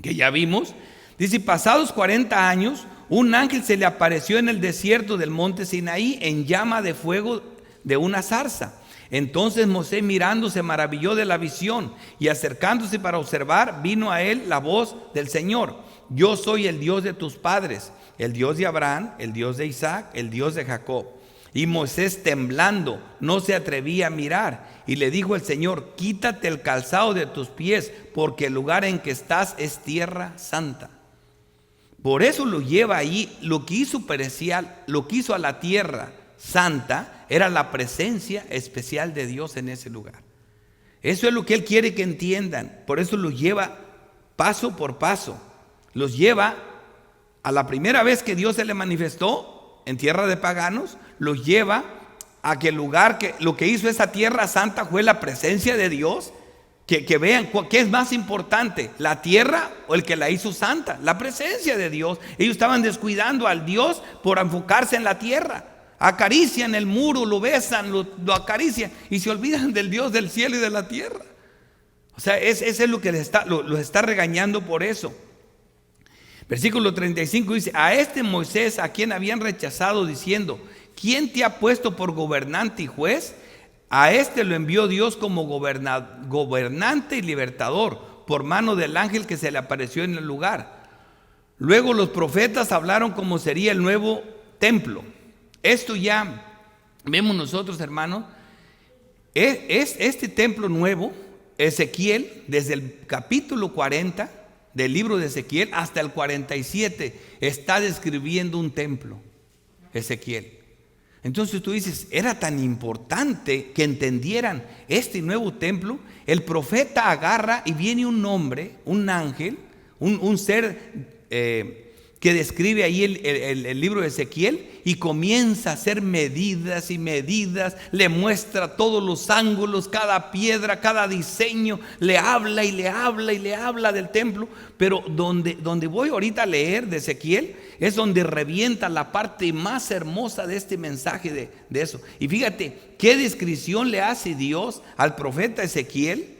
que ya vimos, dice, pasados 40 años, un ángel se le apareció en el desierto del monte Sinaí en llama de fuego de una zarza. Entonces Moisés mirando se maravilló de la visión y acercándose para observar, vino a él la voz del Señor. Yo soy el Dios de tus padres, el Dios de Abraham, el Dios de Isaac, el Dios de Jacob. Y Moisés, temblando, no se atrevía a mirar. Y le dijo el Señor: quítate el calzado de tus pies, porque el lugar en que estás es tierra santa. Por eso lo lleva ahí. Lo que hizo especial, lo que hizo a la tierra santa, era la presencia especial de Dios en ese lugar. Eso es lo que Él quiere que entiendan. Por eso los lleva paso por paso. Los lleva a la primera vez que Dios se le manifestó en tierra de paganos. Los lleva a que el lugar, que lo que hizo esa tierra santa fue la presencia de Dios. Que vean qué es más importante, la tierra o el que la hizo santa. La presencia de Dios. Ellos estaban descuidando al Dios por enfocarse en la tierra. Acarician el muro, lo besan, lo acarician y se olvidan del Dios del cielo y de la tierra. O sea, ese es lo que los está regañando por eso. Versículo 35 dice: a este Moisés, a quien habían rechazado, diciendo: ¿quién te ha puesto por gobernante y juez? A este lo envió Dios como gobernante y libertador, por mano del ángel que se le apareció en el lugar. Luego los profetas hablaron cómo sería el nuevo templo. Esto ya vemos nosotros, hermanos, es este templo nuevo. Ezequiel, desde el capítulo 40 del libro de Ezequiel hasta el 47, está describiendo un templo. Ezequiel. Entonces tú dices, era tan importante que entendieran este nuevo templo. El profeta agarra y viene un hombre, un ángel, un ser que describe ahí el libro de Ezequiel, y comienza a hacer medidas y medidas, le muestra todos los ángulos, cada piedra, cada diseño, le habla y le habla y le habla del templo. Pero donde voy ahorita a leer de Ezequiel es donde revienta la parte más hermosa de este mensaje de eso. Y fíjate qué descripción le hace Dios al profeta Ezequiel,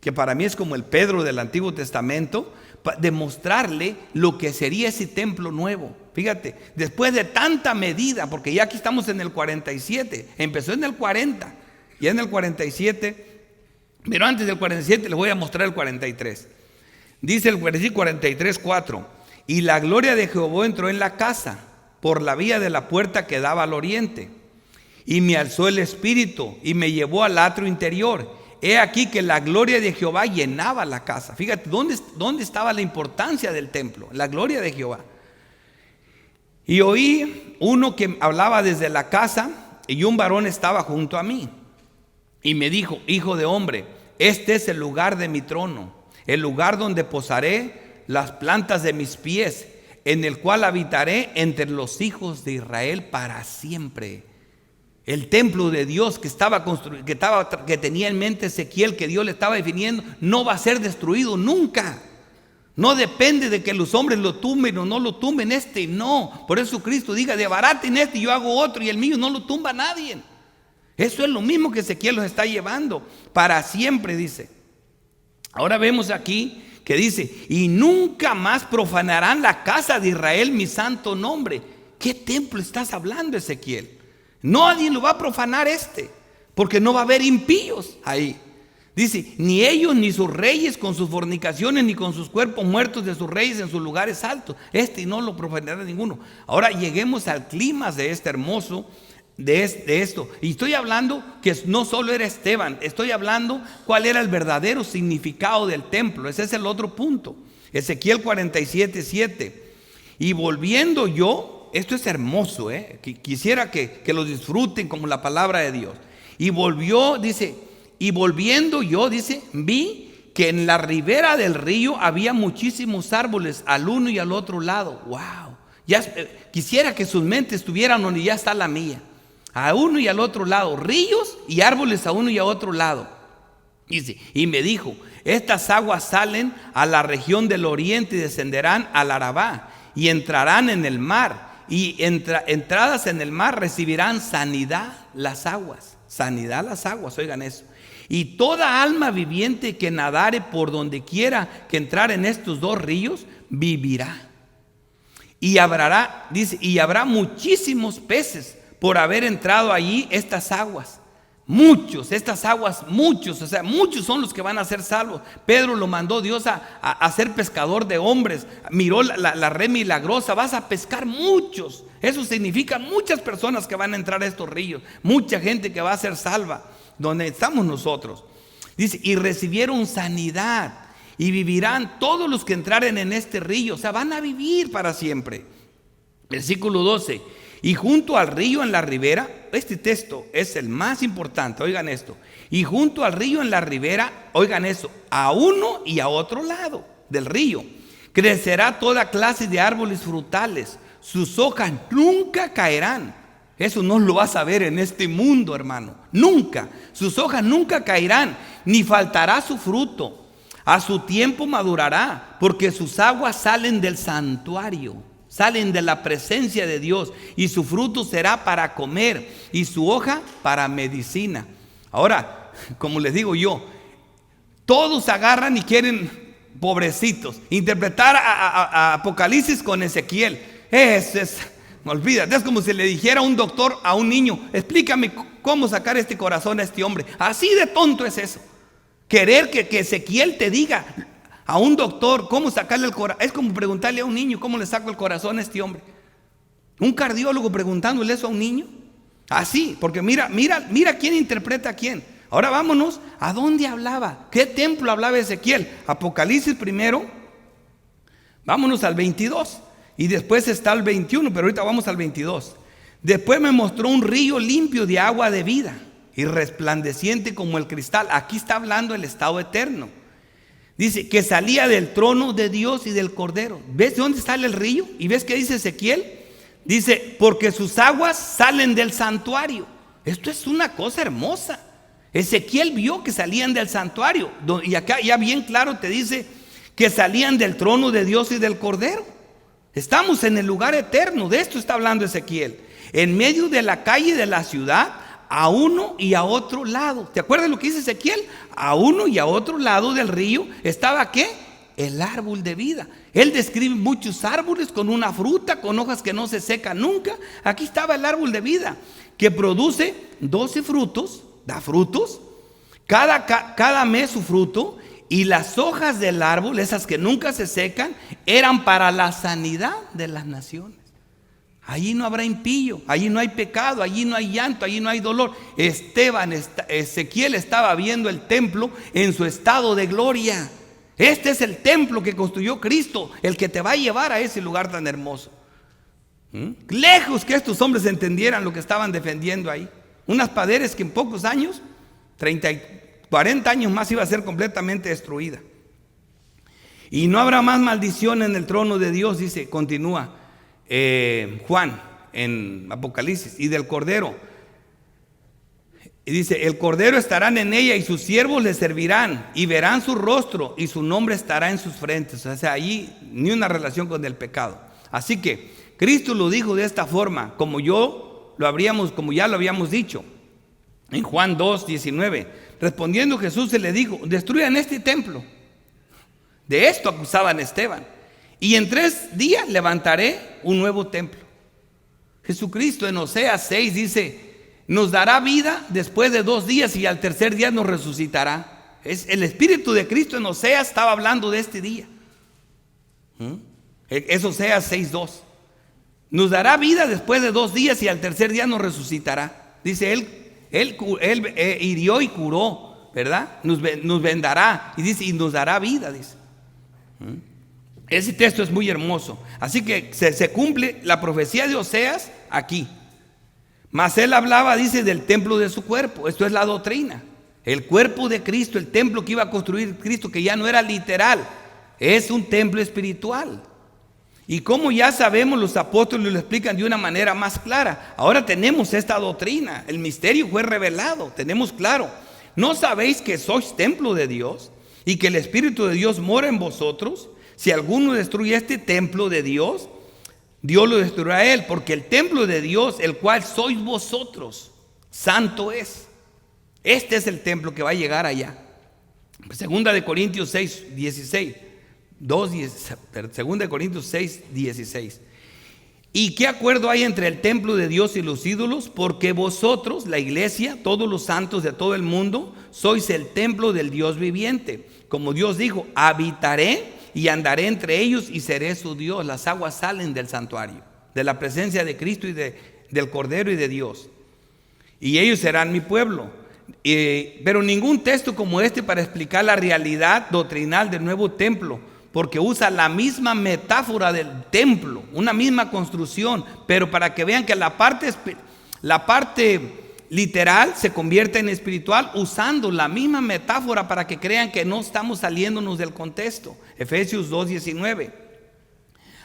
que para mí es como el Pedro del Antiguo Testamento, demostrarle lo que sería ese templo nuevo. Fíjate, después de tanta medida, porque ya aquí estamos en el 47, empezó en el 40, ya en el 47, pero antes del 47 les voy a mostrar el 43. Dice el versículo 43, 4: y la gloria de Jehová entró en la casa por la vía de la puerta que daba al oriente, y me alzó el espíritu y me llevó al atrio interior. He aquí que la gloria de Jehová llenaba la casa. Fíjate, ¿dónde estaba la importancia del templo? La gloria de Jehová. Y oí uno que hablaba desde la casa, y un varón estaba junto a mí. Y me dijo: hijo de hombre, este es el lugar de mi trono, el lugar donde posaré las plantas de mis pies, en el cual habitaré entre los hijos de Israel para siempre. El templo de Dios que tenía en mente Ezequiel, que Dios le estaba definiendo, no va a ser destruido nunca. No depende de que los hombres lo tumben o no lo tumben. No. Por eso Cristo diga: desbaraten y yo hago otro, y el mío no lo tumba nadie. Eso es lo mismo que Ezequiel los está llevando para siempre, dice. Ahora vemos aquí que dice: y nunca más profanarán la casa de Israel mi santo nombre. ¿Qué templo estás hablando, Ezequiel? Nadie lo va a profanar porque no va a haber impíos ahí. Dice: ni ellos ni sus reyes con sus fornicaciones, ni con sus cuerpos muertos de sus reyes en sus lugares altos. No lo profanará ninguno. Ahora lleguemos al clima de hermoso, de esto. Y estoy hablando que no solo era Esteban, estoy hablando cuál era el verdadero significado del templo. Ese es el otro punto. Ezequiel 47, 7. Y volviendo yo, esto es hermoso, quisiera que lo disfruten como la palabra de Dios. Y volviendo yo, dice, vi que en la ribera del río había muchísimos árboles al uno y al otro lado. Wow. Quisiera que sus mentes estuvieran donde ya está la mía. A uno y al otro lado, ríos y árboles a uno y a otro lado. Dice, y me dijo: estas aguas salen a la región del oriente y descenderán al Arabá y entrarán en el mar. Y entradas en el mar recibirán sanidad las aguas. Sanidad las aguas, oigan eso. Y toda alma viviente que nadare por donde quiera que entrar en estos dos ríos, vivirá. Y habrá muchísimos peces por haber entrado allí estas aguas. Muchos, estas aguas, muchos, o sea, muchos son los que van a ser salvos. Pedro lo mandó Dios a ser pescador de hombres. Miró la red milagrosa, vas a pescar muchos. Eso significa muchas personas que van a entrar a estos ríos, mucha gente que va a ser salva, donde estamos nosotros. Dice, y recibieron sanidad, y vivirán todos los que entraren en este río, o sea, van a vivir para siempre. Versículo 12. Y junto al río en la ribera, este texto es el más importante, oigan esto. Y junto al río en la ribera, oigan eso, a uno y a otro lado del río, crecerá toda clase de árboles frutales, sus hojas nunca caerán. Eso no lo vas a ver en este mundo, hermano, nunca. Sus hojas nunca caerán, ni faltará su fruto. A su tiempo madurará, porque sus aguas salen del santuario. Salen de la presencia de Dios, y su fruto será para comer y su hoja para medicina. Ahora, como les digo yo, todos agarran y quieren, pobrecitos, interpretar a Apocalipsis con Ezequiel. Olvídate, es como si le dijera a un doctor a un niño, explícame cómo sacar este corazón a este hombre. Así de tonto es eso. Querer que Ezequiel te diga a un doctor cómo sacarle el corazón. Es como preguntarle a un niño cómo le saco el corazón a este hombre. Un cardiólogo preguntándole eso a un niño. Así, porque mira quién interpreta a quién. Ahora vámonos a dónde hablaba, qué templo hablaba Ezequiel. Apocalipsis primero, vámonos al 22 y después está el 21, pero ahorita vamos al 22. Después me mostró un río limpio de agua de vida y resplandeciente como el cristal. Aquí está hablando el estado eterno. Dice que salía del trono de Dios y del Cordero. ¿Ves de dónde sale el río? ¿Y ves qué dice Ezequiel? Dice, porque sus aguas salen del santuario. Esto es una cosa hermosa. Ezequiel vio que salían del santuario. Y acá ya bien claro te dice que salían del trono de Dios y del Cordero. Estamos en el lugar eterno. De esto está hablando Ezequiel. En medio de la calle de la ciudad, a uno y a otro lado. ¿Te acuerdas lo que dice Ezequiel? A uno y a otro lado del río estaba ¿qué? El árbol de vida. Él describe muchos árboles con una fruta, con hojas que no se secan nunca. Aquí estaba el árbol de vida, que produce 12 frutos, da frutos, cada mes su fruto, y las hojas del árbol, esas que nunca se secan, eran para la sanidad de las naciones. Allí no habrá impío, allí no hay pecado, allí no hay llanto, allí no hay dolor. Ezequiel estaba viendo el templo en su estado de gloria. Este es el templo que construyó Cristo, el que te va a llevar a ese lugar tan hermoso. Lejos que estos hombres entendieran lo que estaban defendiendo ahí. Unas paredes que en pocos años, 40 años más, iba a ser completamente destruida. Y no habrá más maldición en el trono de Dios, dice, continúa Juan en Apocalipsis, y del Cordero. Y dice, el Cordero estarán en ella y sus siervos le servirán y verán su rostro y su nombre estará en sus frentes. O sea, allí ni una relación con el pecado. Así que Cristo lo dijo de esta forma, como ya lo habíamos dicho en Juan 2:19. Respondiendo Jesús se le dijo, destruyan este templo. De esto acusaban a Esteban. Y en 3 días levantaré un nuevo templo. Jesucristo en Oseas 6 dice, nos dará vida después de 2 días y al tercer día nos resucitará. El Espíritu de Cristo en Oseas estaba hablando de este día. Es Oseas 6:2. Nos dará vida después de 2 días y al tercer día nos resucitará. Dice, Él hirió y curó, ¿verdad? Nos vendará y dice, y nos dará vida, dice. Ese texto es muy hermoso. Así que se cumple la profecía de Oseas aquí. Mas él hablaba, dice, del templo de su cuerpo. Esto es la doctrina. El cuerpo de Cristo, el templo que iba a construir Cristo, que ya no era literal, es un templo espiritual. Y como ya sabemos, los apóstoles lo explican de una manera más clara. Ahora tenemos esta doctrina. El misterio fue revelado. Tenemos claro. ¿No sabéis que sois templo de Dios y que el Espíritu de Dios mora en vosotros? Si alguno destruye este templo de Dios, Dios lo destruirá a él, porque el templo de Dios, el cual sois vosotros, santo es. Este es el templo que va a llegar allá. Segunda de Corintios 6:16. 2:16. ¿Y qué acuerdo hay entre el templo de Dios y los ídolos? Porque vosotros, la iglesia, todos los santos de todo el mundo, sois el templo del Dios viviente. Como Dios dijo, habitaré y andaré entre ellos y seré su Dios. Las aguas salen del santuario, de la presencia de Cristo y del Cordero y de Dios. Y ellos serán mi pueblo. Pero ningún texto como este para explicar la realidad doctrinal del nuevo templo, porque usa la misma metáfora del templo, una misma construcción, pero para que vean que la parte literal se convierte en espiritual, usando la misma metáfora para que crean que no estamos saliéndonos del contexto. Efesios 2:19.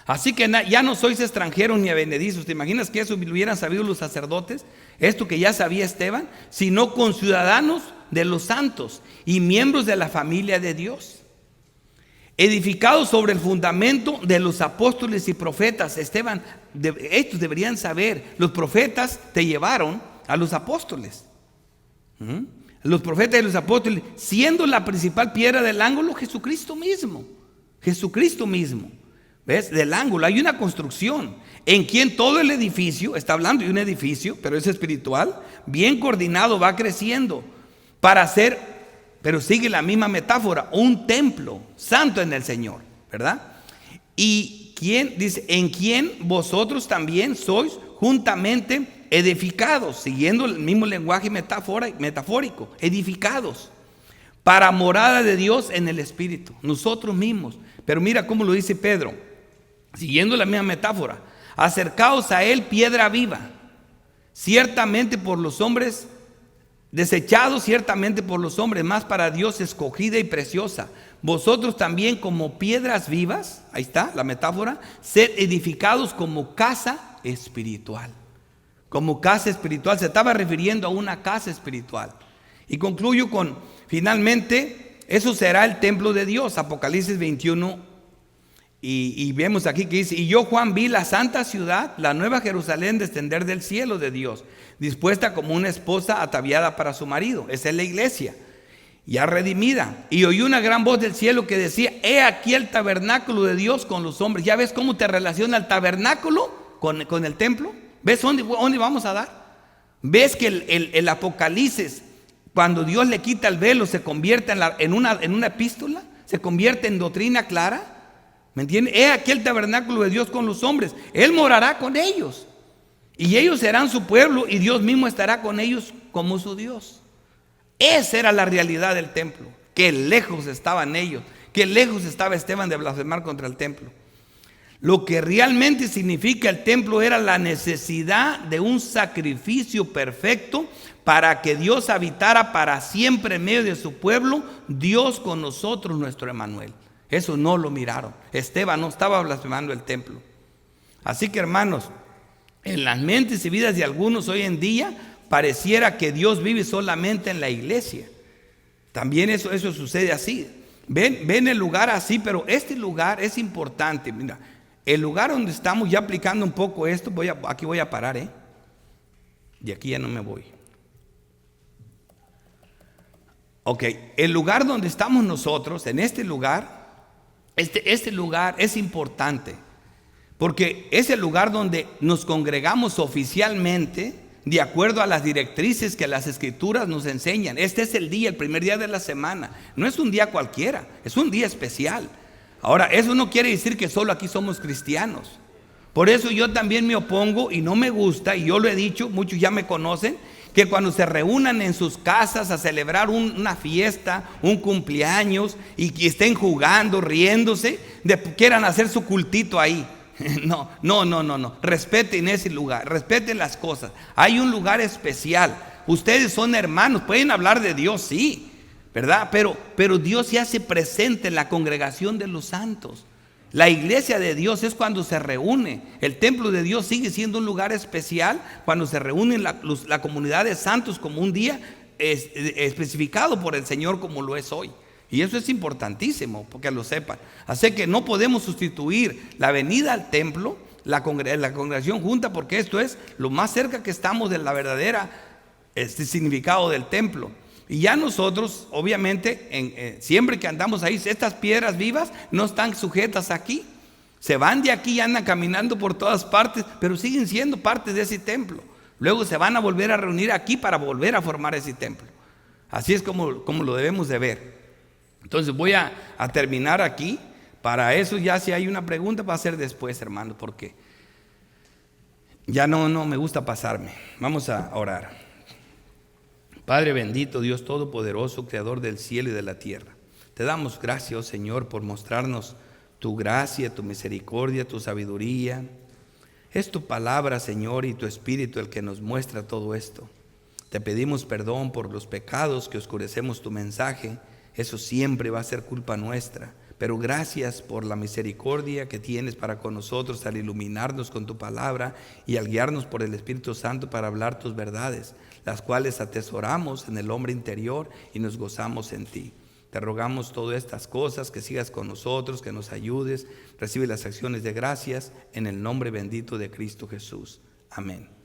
Así que ya no sois extranjeros ni advenedizos. ¿Te imaginas que eso lo hubieran sabido los sacerdotes? Esto que ya sabía Esteban, sino conciudadanos de los santos y miembros de la familia de Dios, edificados sobre el fundamento de los apóstoles y profetas. Esteban, estos deberían saber, los profetas te llevaron a los apóstoles. Los profetas y los apóstoles, siendo la principal piedra del ángulo, Jesucristo mismo. Jesucristo mismo. ¿Ves? Del ángulo hay una construcción en quien todo el edificio, está hablando de un edificio, pero es espiritual, bien coordinado va creciendo para ser, pero sigue la misma metáfora, un templo santo en el Señor, ¿verdad? Y quien dice, en quien vosotros también sois juntamente edificados, siguiendo el mismo lenguaje metafórico, edificados para morada de Dios en el Espíritu, nosotros mismos. Pero mira cómo lo dice Pedro, siguiendo la misma metáfora: acercaos a él, piedra viva, ciertamente por los hombres desechados, ciertamente por los hombres, más para Dios escogida y preciosa. Vosotros también como piedras vivas, ahí está la metáfora, sed edificados como casa espiritual. Como casa espiritual, se estaba refiriendo a una casa espiritual. Y concluyo con, finalmente, eso será el templo de Dios, Apocalipsis 21. Y vemos aquí que dice: y yo, Juan, vi la santa ciudad, la nueva Jerusalén, descender del cielo de Dios, dispuesta como una esposa ataviada para su marido. Esa es la iglesia, ya redimida. Y oí una gran voz del cielo que decía: he aquí el tabernáculo de Dios con los hombres. ¿Ya ves cómo te relaciona el tabernáculo con el templo? ¿Ves dónde vamos a dar? ¿Ves que el Apocalipsis, cuando Dios le quita el velo, se convierte en una epístola? Se convierte en doctrina clara. ¿Me entiendes? He aquí el tabernáculo de Dios con los hombres. Él morará con ellos. Y ellos serán su pueblo, y Dios mismo estará con ellos como su Dios. Esa era la realidad del templo. Qué lejos estaban ellos. Qué lejos estaba Esteban de blasfemar contra el templo. Lo que realmente significa el templo era la necesidad de un sacrificio perfecto para que Dios habitara para siempre en medio de su pueblo, Dios con nosotros, nuestro Emmanuel. Eso no lo miraron. Esteban no estaba blasfemando el templo. Así que, hermanos, en las mentes y vidas de algunos hoy en día pareciera que Dios vive solamente en la iglesia. También eso sucede así. Ven el lugar así, pero este lugar es importante. Mira, el lugar donde estamos, ya aplicando un poco esto, aquí voy a parar, de aquí ya no me voy. Ok, el lugar donde estamos nosotros, en este lugar, este lugar es importante, porque es el lugar donde nos congregamos oficialmente, de acuerdo a las directrices que las Escrituras nos enseñan. Este es el primer día de la semana. No es un día cualquiera, es un día especial. Ahora, eso no quiere decir que solo aquí somos cristianos. Por eso yo también me opongo y no me gusta, y yo lo he dicho, muchos ya me conocen, que cuando se reúnan en sus casas a celebrar una fiesta, un cumpleaños, y que estén jugando, riéndose, quieran hacer su cultito ahí. No. Respeten ese lugar, respeten las cosas. Hay un lugar especial. Ustedes son hermanos, pueden hablar de Dios, sí, ¿verdad? Pero Dios se hace presente en la congregación de los santos. La iglesia de Dios es cuando se reúne. El templo de Dios sigue siendo un lugar especial cuando se reúnen la comunidad de santos como un día especificado por el Señor, como lo es hoy. Y eso es importantísimo, porque lo sepan. Así que no podemos sustituir la venida al templo, la congregación junta, porque esto es lo más cerca que estamos de la verdadera significado del templo. Y ya nosotros, obviamente, siempre que andamos ahí, estas piedras vivas no están sujetas aquí. Se van de aquí y andan caminando por todas partes, pero siguen siendo parte de ese templo. Luego se van a volver a reunir aquí para volver a formar ese templo. Así es como lo debemos de ver. Entonces voy a terminar aquí. Para eso ya si hay una pregunta va a ser después, hermanos, porque ya no me gusta pasarme. Vamos a orar. Padre bendito, Dios todopoderoso, creador del cielo y de la tierra. Te damos gracias, oh Señor, por mostrarnos tu gracia, tu misericordia, tu sabiduría. Es tu palabra, Señor, y tu Espíritu el que nos muestra todo esto. Te pedimos perdón por los pecados que oscurecemos tu mensaje. Eso siempre va a ser culpa nuestra. Pero gracias por la misericordia que tienes para con nosotros al iluminarnos con tu palabra y al guiarnos por el Espíritu Santo para hablar tus verdades, las cuales atesoramos en el hombre interior y nos gozamos en ti. Te rogamos todas estas cosas, que sigas con nosotros, que nos ayudes. Recibe las acciones de gracias en el nombre bendito de Cristo Jesús. Amén.